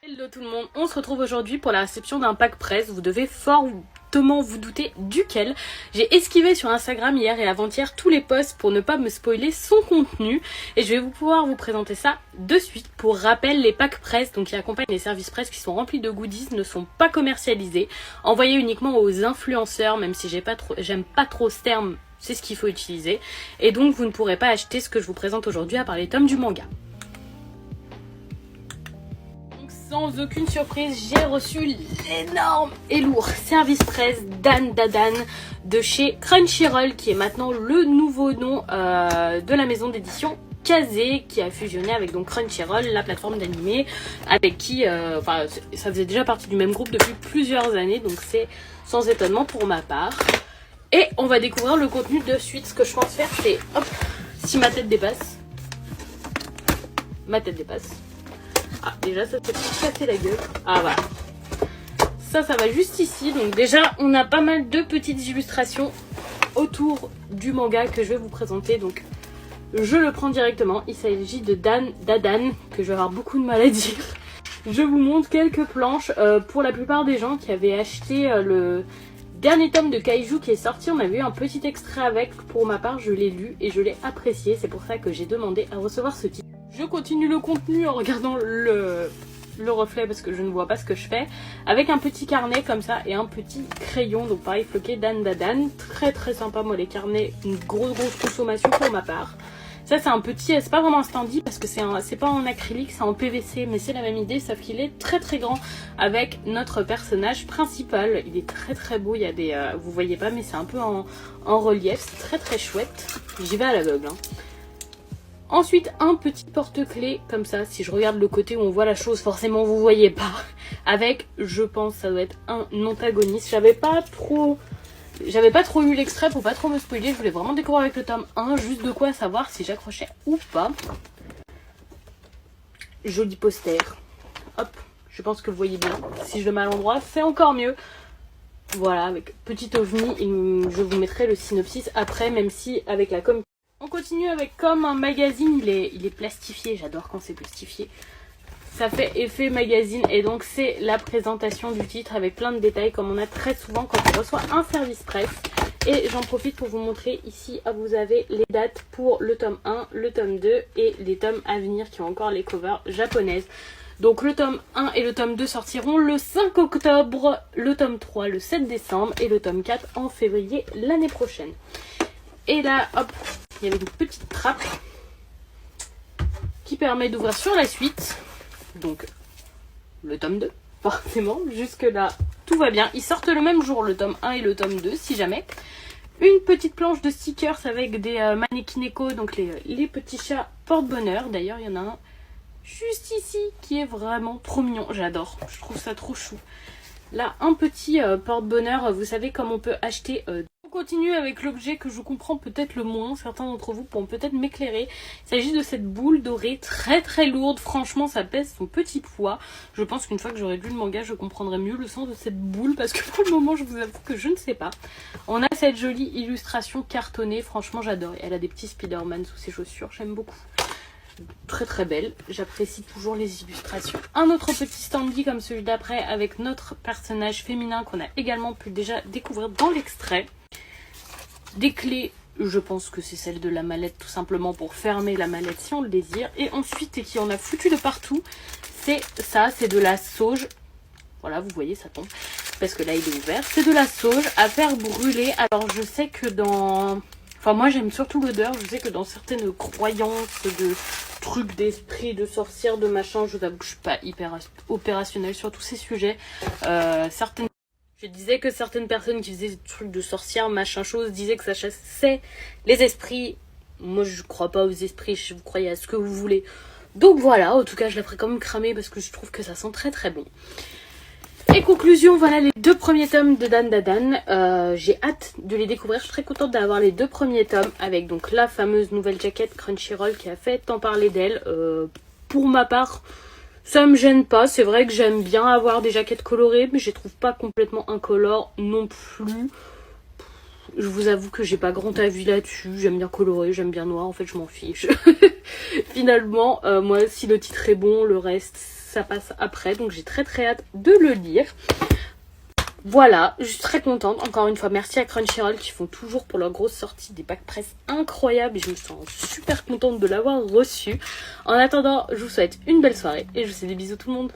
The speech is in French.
Hello tout le monde, on se retrouve aujourd'hui pour la réception d'un pack presse. Vous devez fortement vous douter duquel. J'ai esquivé sur Instagram hier et avant-hier tous les posts pour ne pas me spoiler son contenu. Et je vais pouvoir vous présenter ça de suite. Pour rappel, les packs presse donc qui accompagnent les services presse qui sont remplis de goodies ne sont pas commercialisés. Envoyés uniquement aux influenceurs, même si j'aime pas trop ce terme, c'est ce qu'il faut utiliser. Et donc vous ne pourrez pas acheter ce que je vous présente aujourd'hui à part les tomes du manga. Sans aucune surprise, j'ai reçu l'énorme et lourd service presse Dan Dadan de chez Crunchyroll, qui est maintenant le nouveau nom de la maison d'édition Kazé, qui a fusionné avec donc Crunchyroll, la plateforme d'animé, avec qui, ça faisait déjà partie du même groupe depuis plusieurs années, donc c'est sans étonnement pour ma part. Et on va découvrir le contenu de suite. Ce que je pense faire, c'est, hop, si ma tête dépasse, Ah, déjà ça s'est cassé la gueule. Ah voilà. Ça va juste ici. Donc déjà on a pas mal de petites illustrations autour du manga que je vais vous présenter. Donc je le prends directement. Il s'agit de Dan Dadan, que je vais avoir beaucoup de mal à dire. Je vous montre quelques planches. Pour la plupart des gens qui avaient acheté le dernier tome de Kaiju qui est sorti, on avait eu un petit extrait avec. Pour ma part, je l'ai lu et je l'ai apprécié. C'est pour ça que j'ai demandé à recevoir ce titre. Je continue le contenu en regardant le reflet parce que je ne vois pas ce que je fais. Avec un petit carnet comme ça et un petit crayon. Donc pareil, floqué Dan Dadan. Très très sympa, moi les carnets, une grosse consommation pour ma part. Ça c'est un petit, c'est pas vraiment un standy parce que c'est pas en acrylique, c'est en PVC. Mais c'est la même idée, sauf qu'il est très très grand avec notre personnage principal. Il est très très beau, il y a des... vous voyez pas mais c'est un peu en relief. C'est très très chouette. J'y vais à l'aveugle hein. Ensuite, un petit porte-clés comme ça. Si je regarde le côté où on voit la chose, forcément vous voyez pas. Avec, je pense, ça doit être un antagoniste. J'avais pas trop lu l'extrait pour pas trop me spoiler. Je voulais vraiment découvrir avec le tome 1, juste de quoi savoir si j'accrochais ou pas. Joli poster. Hop, je pense que vous voyez bien. Si je le mets à l'endroit, c'est encore mieux. Voilà, avec petit ovni. Je vous mettrai le synopsis après, même si avec la com. On continue avec comme un magazine, il est plastifié, j'adore quand c'est plastifié. Ça fait effet magazine et donc c'est la présentation du titre avec plein de détails comme on a très souvent quand on reçoit un service presse. Et j'en profite pour vous montrer ici, vous avez les dates pour le tome 1, le tome 2 et les tomes à venir qui ont encore les covers japonaises. Donc le tome 1 et le tome 2 sortiront le 5 octobre, le tome 3 le 7 décembre et le tome 4 en février l'année prochaine. Et là, hop, il y avait une petite trappe qui permet d'ouvrir sur la suite. Donc, le tome 2, forcément. Jusque là, tout va bien. Ils sortent le même jour, le tome 1 et le tome 2, si jamais. Une petite planche de stickers avec des mannequineko, donc les petits chats porte-bonheur. D'ailleurs, il y en a un juste ici qui est vraiment trop mignon. J'adore, je trouve ça trop chou. Là, un petit porte-bonheur, vous savez comme on peut acheter... On continue avec l'objet que je comprends peut-être le moins, certains d'entre vous pourront peut-être m'éclairer. Il s'agit de cette boule dorée très très lourde, franchement ça pèse son petit poids. Je pense qu'une fois que j'aurai lu le manga, je comprendrai mieux le sens de cette boule parce que pour le moment je vous avoue que je ne sais pas. On a cette jolie illustration cartonnée, franchement j'adore. Elle a des petits Spider-Man sous ses chaussures, j'aime beaucoup. Très très belle, j'apprécie toujours les illustrations. Un autre petit standy comme celui d'après avec notre personnage féminin qu'on a également pu déjà découvrir dans l'extrait. Des clés, je pense que c'est celle de la mallette tout simplement pour fermer la mallette si on le désire. Et ensuite, et qui en a foutu de partout, c'est ça, c'est de la sauge. Voilà, vous voyez, ça tombe. Parce que là, il est ouvert. C'est de la sauge à faire brûler. Alors, je sais que dans... Enfin, moi, j'aime surtout l'odeur. Je sais que dans certaines croyances de trucs d'esprit, de sorcières, de machin, je vous avoue que je suis pas hyper opérationnelle sur tous ces sujets. Je disais que certaines personnes qui faisaient des trucs de sorcières, machin chose, disaient que ça chassait les esprits. Moi, je crois pas aux esprits, vous croyez à ce que vous voulez. Donc voilà, en tout cas, je la ferai quand même cramer parce que je trouve que ça sent très très bon. Et conclusion, voilà les deux premiers tomes de Dan Dadan. J'ai hâte de les découvrir. Je suis très contente d'avoir les deux premiers tomes avec donc la fameuse nouvelle jaquette Crunchyroll qui a fait tant parler d'elle. Pour ma part... Ça me gêne pas, c'est vrai que j'aime bien avoir des jaquettes colorées, mais je les trouve pas complètement incolores non plus. Je vous avoue que j'ai pas grand avis là-dessus, j'aime bien coloré, j'aime bien noir, en fait je m'en fiche. Finalement, moi si le titre est bon, le reste ça passe après, donc j'ai très très hâte de le lire. Voilà, je suis très contente. Encore une fois, merci à Crunchyroll qui font toujours pour leur grosse sortie des packs presse incroyables. Et je me sens super contente de l'avoir reçu. En attendant, je vous souhaite une belle soirée et je vous fais des bisous tout le monde.